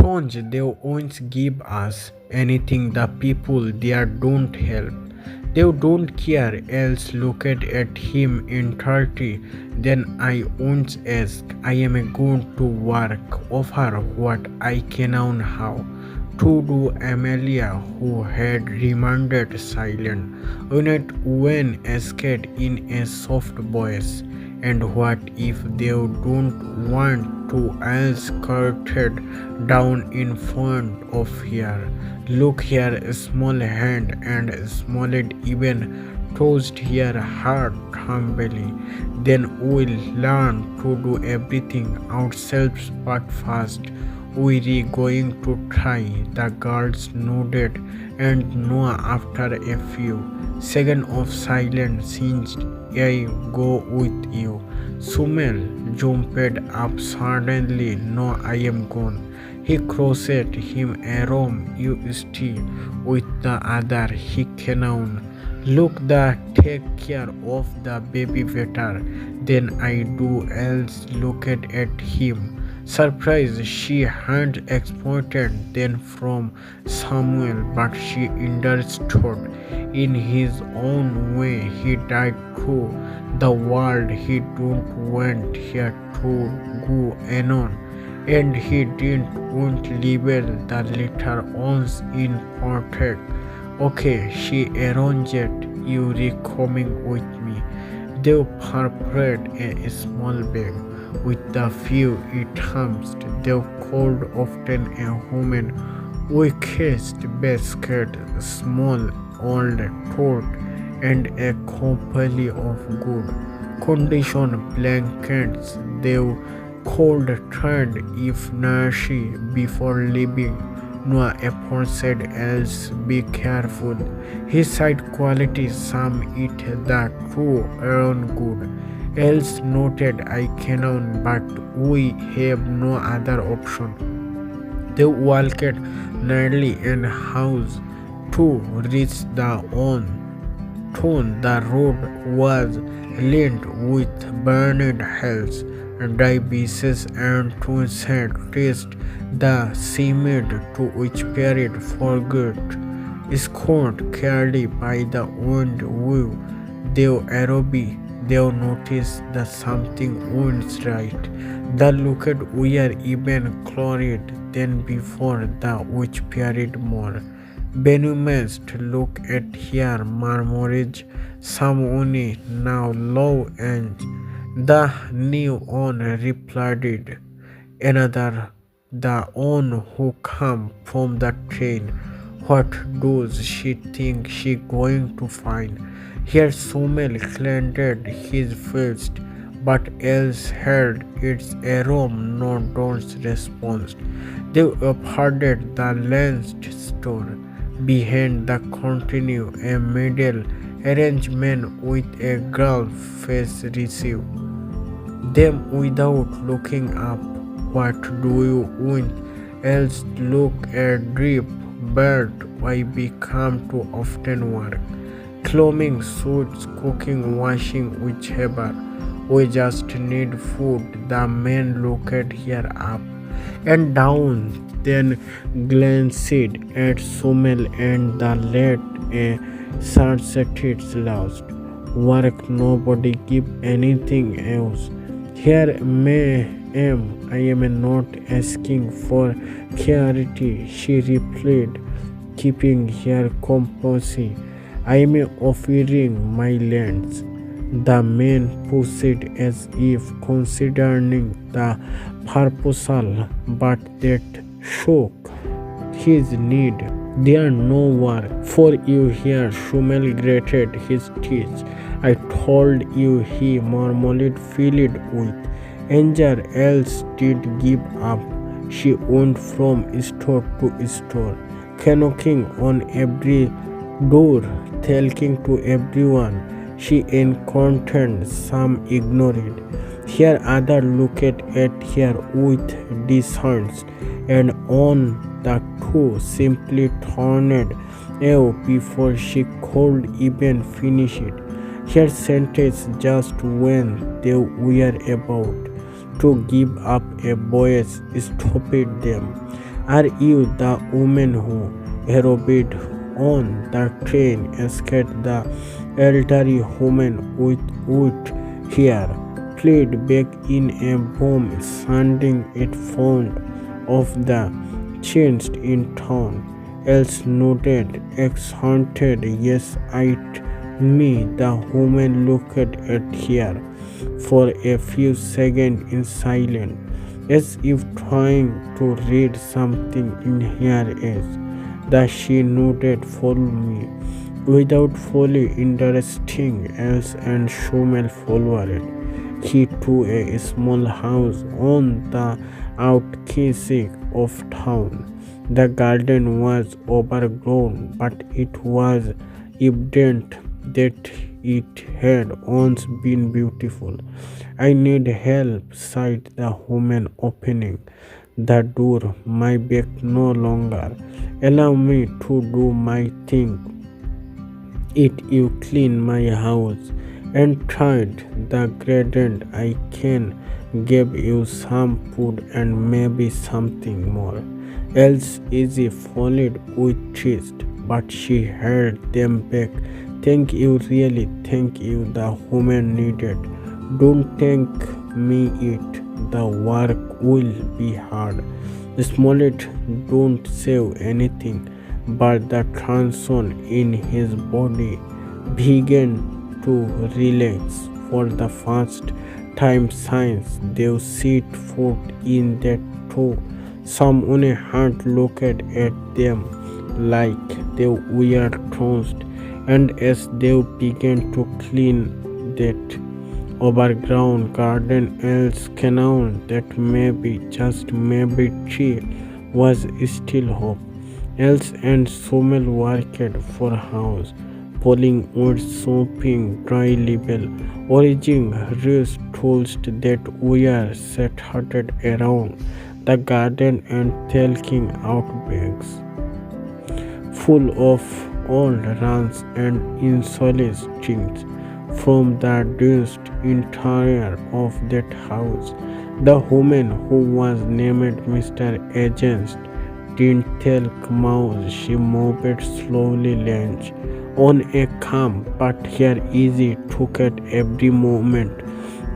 stones they won't give us anything the people there don't help. They don't care else looked at him in 30. Then I won't ask. I am going to work over what I can on how. To do Amelia who had remained silent when asked in a soft voice. And what if they don't want to else curted down in front of here? Look here, a small hand and small even tossed here hard humbly. Then we'll learn to do everything ourselves but fast. We're going to try. The girls nodded and Noah after a few seconds of silence since I go with you. Sumel jumped up suddenly. No, I am gone. He crossed him around you stay with the other. He can on. Look the take care of the baby better than I do else looked at him. Surprised she had expected then from Samuel, but she understood in his own way. He died through the world he don't want here to go anon, and he didn't want label the letter ons in portrait. Okay, she arranged you coming with me. They prepared a small bag with the few items they called often a woman weakest basket, small old tote, and a couple of good condition blankets they cold turned if nursery before leaving. No effort said else be careful. His side quality some eat the true earn good. Else noted I cannot but we have no other option. They walked nearly an house to reach the on tone. The road was lined with burned hills, dry beaches and twinset traced the cement to which period forgot. Scorned carried by the wind wave, they Arobi, they noticed that something was right. The looked we are even chloride than before the which period more. Benumest look at here murmured someone now low and the new on replied another the one who come from the train. What does she think she going to find? Here Sumel clenched his fist, but else heard its aroma no Don's response. They approached the last store. Behind the continue a middle arrangement with a girl face receive them without looking up. What do you want? Else look a drip bird I become too often work. Clothing, suits, cooking, washing, whichever. We just need food. The men looked here up and down, then glanced at Sumel and the lad a searched lost. Work nobody give anything else. Here ma'am, I am not asking for charity, she replied, keeping her composure. I am offering my lands. The man pushed as if considering the proposal, but that shook his need. There no work for you here. Shumel grated his teeth. I told you, he murmured, filled with anger, else did give up. She went from store to store, knocking on every door, talking to everyone she encountered. Some ignored. Here other looked at her with disgust, and on the two simply turned away before she could even finish it. Her sentence just when they were about to give up, a voice stopped them. Are you the woman who arrived on the train, escaped the elderly woman with wood hair, played back in a bomb, standing in front of the changed in town? Else nodded, exhausted. Yes, me. The woman looked at her for a few seconds in silence, as if trying to read something in her eyes. That she nodded, follow me, without fully interesting else, and Shumel followed. He to a small house on the outskirts of town. The garden was overgrown, but it was evident that it had once been beautiful. I need help, sighed the woman, opening the door. My back no longer. Allow me to do my thing. It you clean my house and tried the garden. I can give you some food and maybe something more. Else Easy followed with trist, but she held them back. Thank you, really, thank you, the woman needed. Don't thank me it. The work will be hard. Smollett don't save anything, but the tension in his body began to relax. For the first time since they set foot in that too, someone had looked at them like they were toast, and as they began to clean that overground garden, else canal, that maybe, just maybe, tree was still hope. Else and Sommel worked for house, pulling wood, soaping dry label, origin roost tools that were scattered around the garden, and taking out bags full of old runs and insolent strings from the dust interior of that house. The woman who was named Mr. Agent didn't tell mouse. She moved slowly, lunch on a calm but here easy, took at every moment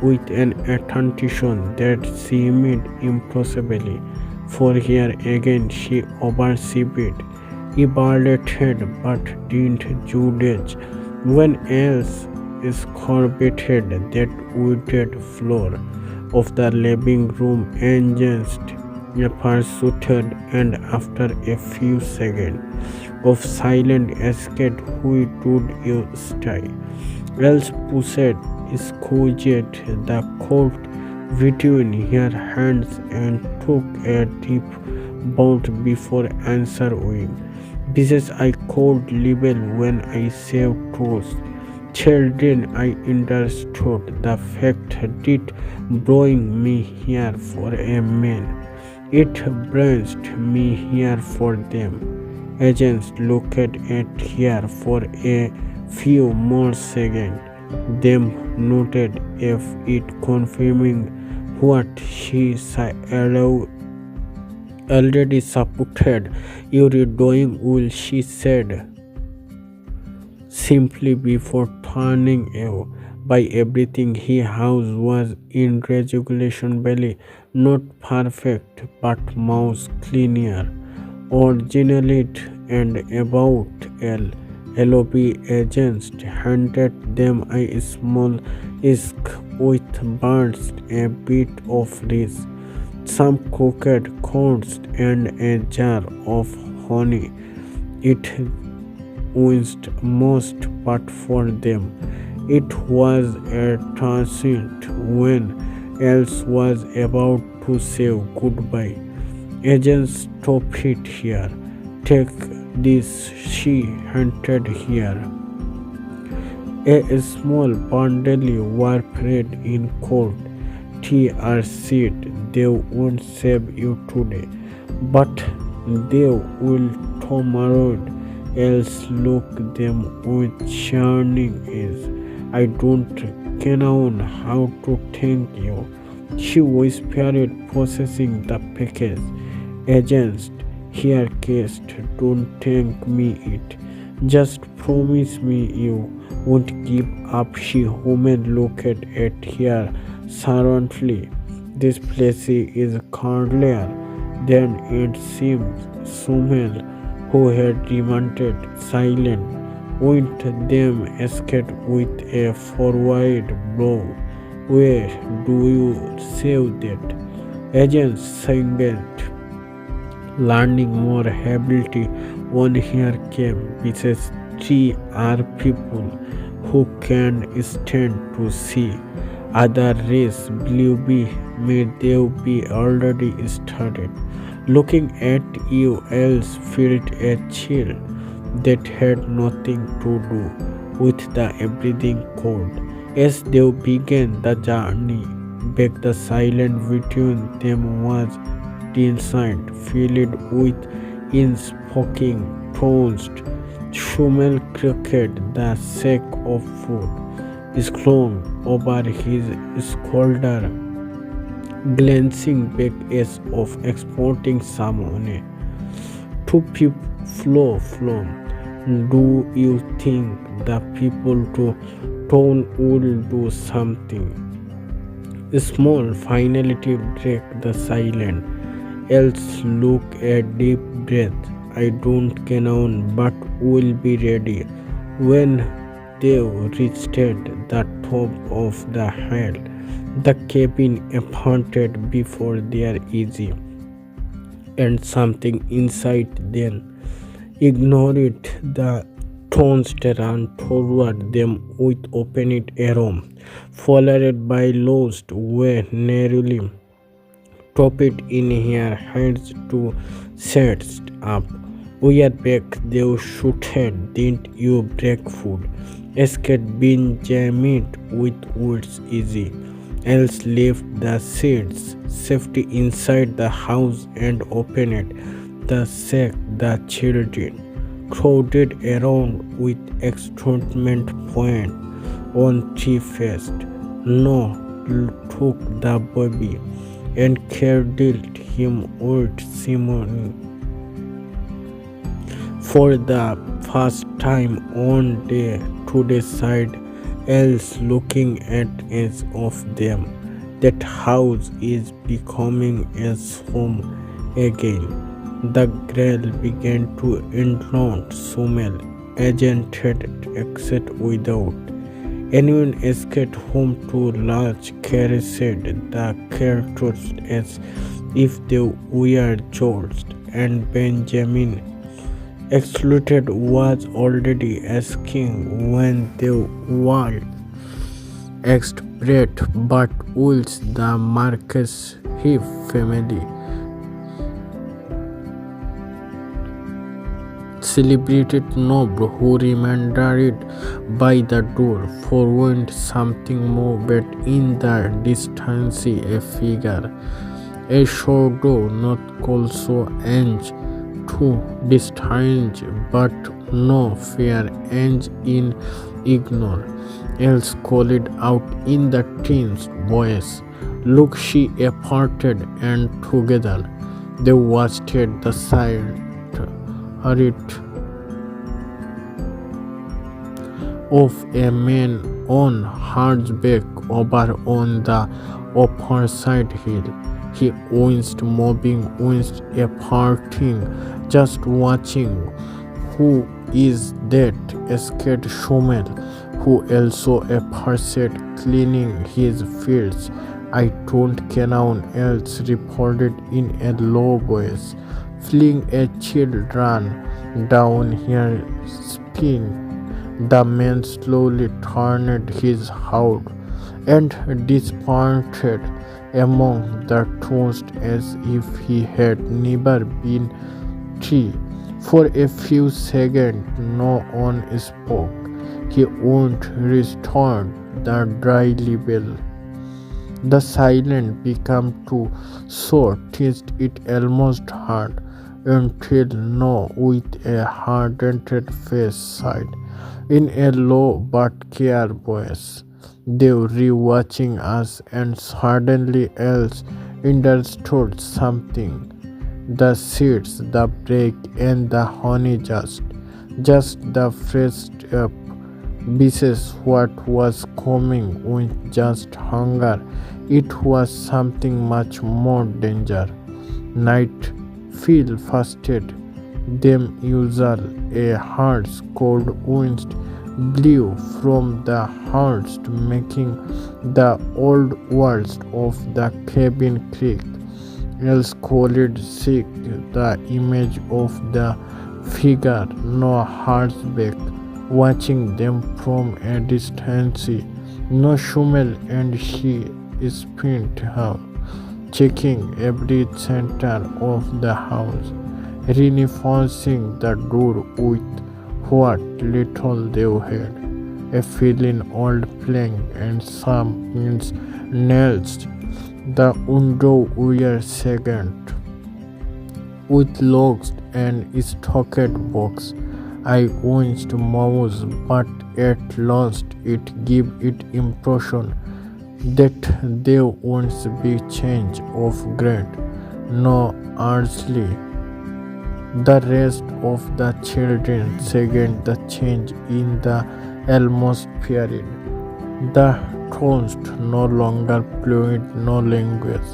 with an attention that seemed impossibly. For here again she overseemed, evaluated but didn't judge. When else scorbated that wooded floor of the living room, engaged a pursuit, and after a few seconds of silent escape, who would you stay? Else pushed, squeezed the coat between her hands and took a deep bout before answering. This is I called libel when I saved toast. Children, I understood the fact did bring me here for a man. It brings me here for them. Agents looked at her for a few more seconds, then noted if it confirming what she already supported. You're doing well, she said simply before turning away. By everything he house was in regulation belly, not perfect but mouse cleaner, originally, and about LOB agents handed them a small isk with burst, a bit of rice, some cooked corns, and a jar of honey. It winced most, but for them it was a transient. When else was about to say goodbye, agent stopped it here. Take this, she handed here a small bundle wrapped in cold tea or seed. They won't save you today, but they will tomorrow. Else look them with churning eyes. I don't know how to thank you, she whispered, processing the package. Agents, here guest, don't thank me it. Just promise me you won't give up. She woman looked at her silently. This place is cooler than it seems. Sumel, who had remained silent, with them escaped with a forward blow. Where do you save that? Agents silent, learning more ability on here came. Besides, three are people who can stand to see. Other race, believe me, may they be already started. Looking at you else felt a chill that had nothing to do with the everything cold. As they began the journey back, the silence between them was inside, filled with unspoken toast. Shumel cricket, the sack of food, is slung over his shoulder, glancing back as of exporting someone to flow. Do you think the people to town will do something small? Finality break the silence. Else look a deep breath. I don't canon, but will be ready when they reached the top of the hill. The cabin appointed before their easy, and something inside them ignored the tones ran toward them with open arm, followed by lost way narrowly topped in her hands to set up. We are back, they shooted, didn't you break food? Escaped Benjamin with words easy. Else left the seats, safety inside the house and opened the sack. The children crowded around with excitement point on three faced. No took the baby and cradled him with simony. For the first time on to decide, else looking at each of them, that house is becoming as home again. The girl began to intound Sumel, agented exit without anyone escaped home to large carried the characters as if they were George, and Benjamin excluded was already asking when they were expressed, but Wolves the Marcus Heath family celebrated Noble, who remained by the door, forewarned something moved in the distance, a figure, a shadow not called so ange to distinguish, but no fear ange in ignore, else called out in the teen's voice. Look, she aparted, and together they watched the sight hurried of a man on horseback over on the opposite hill. He winced, mobbing, winced, aparting, just watching. Who is that? Asked Shumel, who also appeared cleaning his fields. I don't canon, else reported in a low voice. Fling a chill ran down her spine. The man slowly turned his head and disappeared among the toast as if he had never been tree. For a few seconds no one spoke. He wouldn't restore the dry level. The silence became too short, it almost hurt, until no with a hardened face sighed in a low but clear voice. They were watching us, and suddenly else understood something. The seeds, the break, and the honey just the fresh up pieces. What was coming with just hunger? It was something much more danger. Night feel fasted them usual. A harsh cold wind blew from the hearth, making the old walls of the cabin creak. Else called sick, the image of the figure, no horseback, watching them from a distance. No Shumel, and she spent her, checking every center of the house, reinforcing the door with what little they had. A feeling old plank and some means nails. The window were second with locks and stocked box. I winced mouse, but at last it gave it impression that there won't be change of grade, no earthly. The rest of the children second the change in the atmosphere. The toast no longer fluid, no language,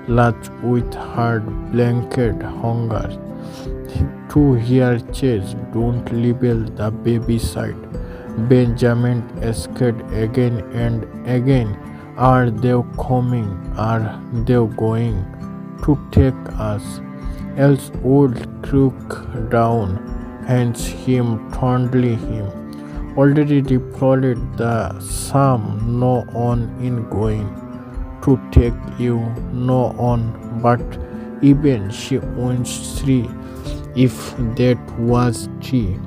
large with hard blanket hunger. To hear chase, don't label the baby side. Benjamin escaped again and again. Are they coming? Are they going to take us? Else would crook down, hands him, fondly him. Already deployed the psalm, no on in going to take you, no on, but even she owns three, if that was three.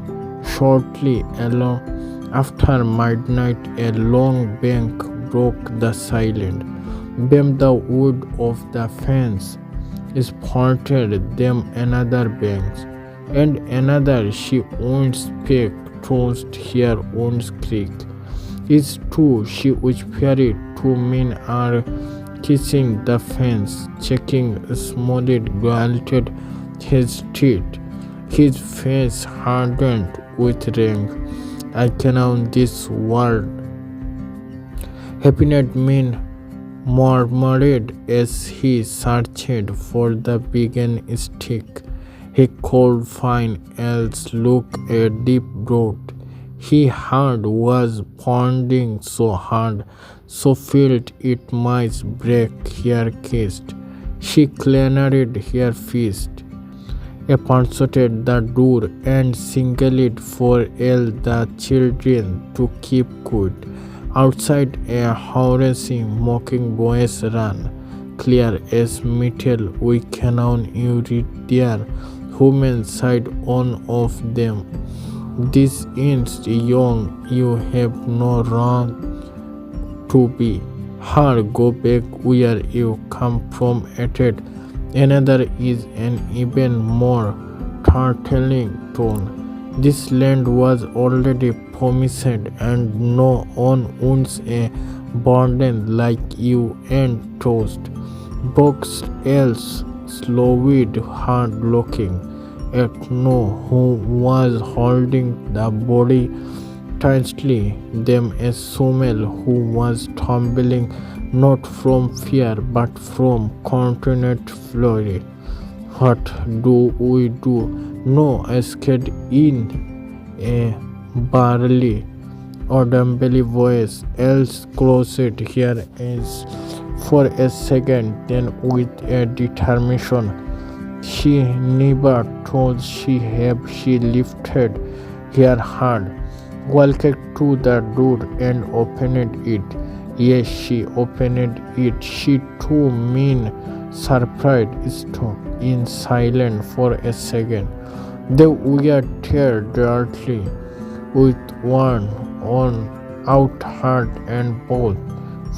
Shortly along after midnight, a long bank broke the silence. Bam the wood of the fence spotted them another bank, and another she owns peck toast here owns creek. It's two she whispered. Two men are kissing the fence, checking smoothed granted his teeth. His face hardened with ring. I cannot this world. Happiness mean murmured as he searched for the beacon stick. He could find else look a deep road. He heard was pounding so hard, so felt it might break her kissed. She clenched her fist, approached the door and signaled for all the children to keep quiet. Outside, a harassing, mocking voice ran, clear as metal. We cannot you read there. Human side on of them. This is young, you have no wrong to be. Her go back where you come from at it. Another is an even more startling tone. This land was already promised, and no one owns a burden like you and toast. Box else slowed, hard looking at no who was holding the body tightly, them a Somel who was tumbling not from fear but from continued flurry. What do we do? No escape in a barely audible voice, else closed here is for a second, then with a determination she never thought she have, she lifted her hand, walked to the door and opened it. Yes, she opened it. She too mean surprised stood in silence for a second. They were there directly, with one on out heart and both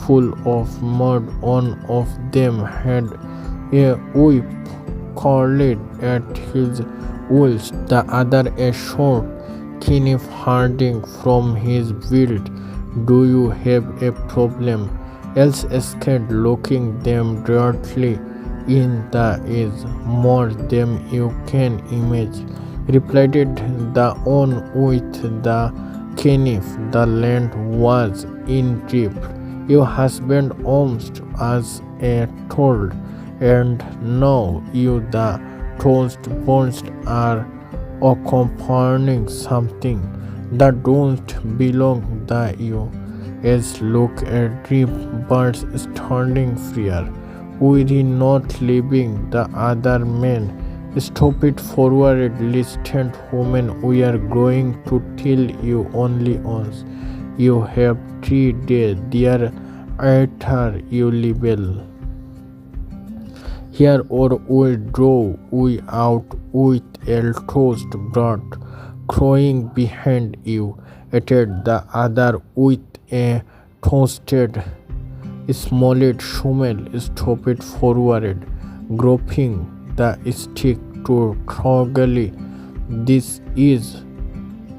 full of mud. One of them had a whip curled at his wheels, the other a short knife hanging from his belt. Do you have a problem? Else escaped, looking them directly in the age, more than you can imagine, replied the one with the knife. The land was in drift. Your husband almost as a told, and now you the toast bones are accompanying something that don't belong the you. As look at drip birds standing freer, weary not leaving the other men. Stop it forward, listened woman. We are going to tell you only once. You have 3 days, dear Arthur, you libel. Here or we draw we out with a toast brought, crowing behind you, added the other with a toasted smollett Schummel stopped forward, groping the stick to Trogley. This is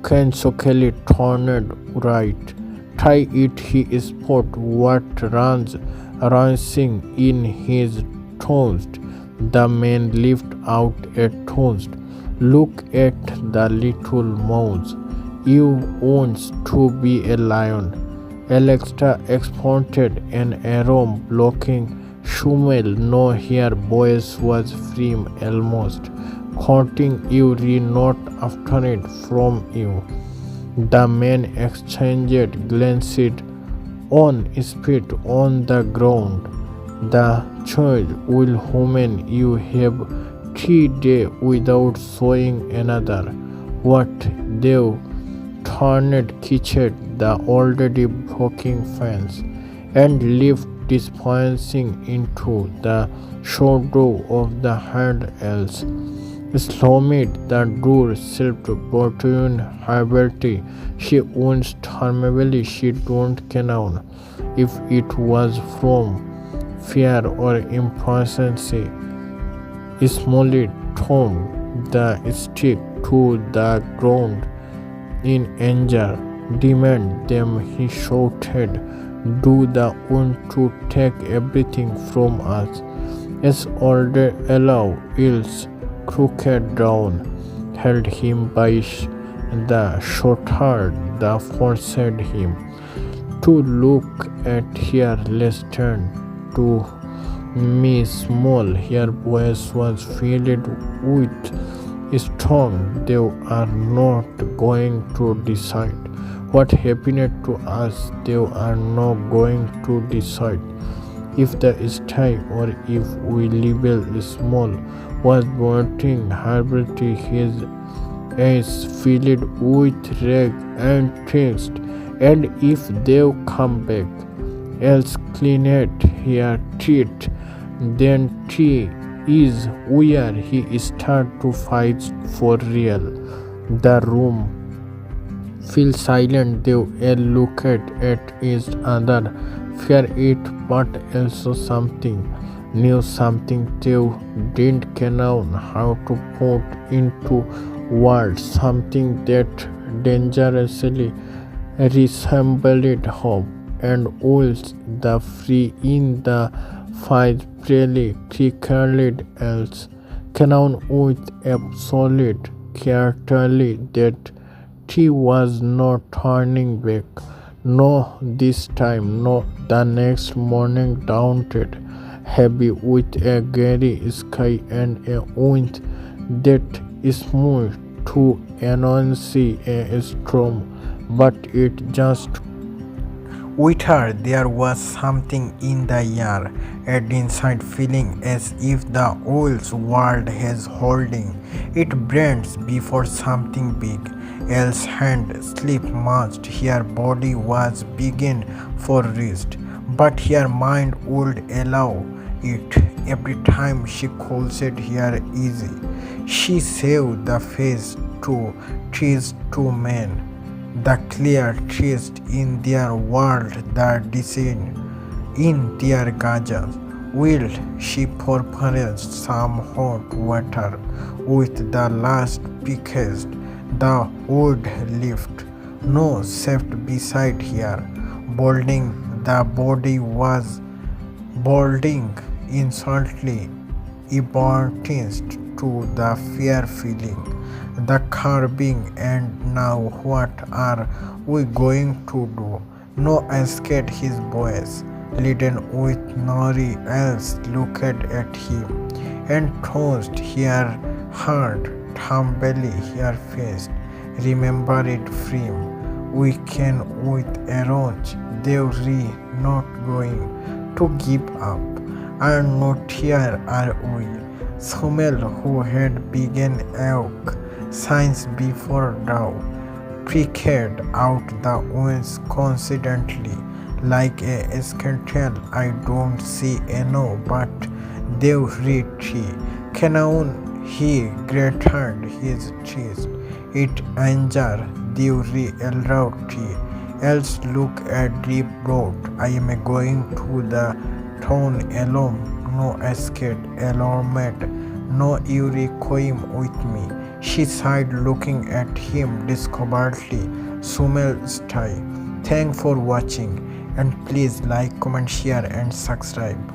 Kensokeli turned right. Try it, he spot what runs rising in his toast. The man lift out a toast. Look at the little mouse. You want to be a lion. Alexa exported an arrow blocking Schummel. No, here boys was free almost, courting you not after it from you. The men exchanged glances on spit on the ground. The child will human you have 3 days without showing another. What thou turned kitchen the already broken fence and lived dispensing into the shadow of the hand else. Slammed the door self between Herberty. She owns terminally she don't canon if it was from fear or impatience. Smolly threw the stick to the ground in anger. Demand them, he shouted. Do the one to take everything from us. As order allow ills crooked down, held him by the shoulder, the forced him to look at here less turn to me small. Here voice was filled with strong. They are not going to decide what happened to us. They are not going to decide if the sky or if we label small was wanting Herbert. His eyes filled with rage and thirst, and if they come back else cleaned here treat, then he is where he start to fight for real. The room feel silent. They all looked at each other, fear it, but also something new, something they didn't know how to put into words, something that dangerously resembled hope. And wills the free in the fight really crickled else, canon with absolute carefully that he was not turning back. No, this time, no. The next morning dawned, heavy with a gray sky and a wind that smoothed to announce a storm, but it just with her there was something in the air, an inside feeling as if the whole world has holding it breaths before something big. Elle's hand slipped much. Her body was begin for rest, but her mind would allow it. Every time she calls it here easy, she saved the face to trees to men. The clear trust in their world, the descent in their gauges. Will she purpose some hot water with the last pickest? The wood lift, no safe beside her. Balding, the body was balding insultly evidenced to the fear feeling, the curbing, and now what are we going to do? No escaped his voice, laden with Nori else looked at him, and tossed her heart, humbly her face. Remember it, frame. We can with arrange, they re not going to give up. Are not here, are we? Sumel, who had begun auk signs before thou, pricked out the winds confidently, like a scantel. I don't see eno, but thou read thee. Canoun he grattered his chest. It anger thou re elrauti, else look at deep road. I am going to the town alone, no escape, alarmed, no Eurikoim with me. She sighed, looking at him discovertly. Sumel stay. Thanks for watching, and please like, comment, share, and subscribe.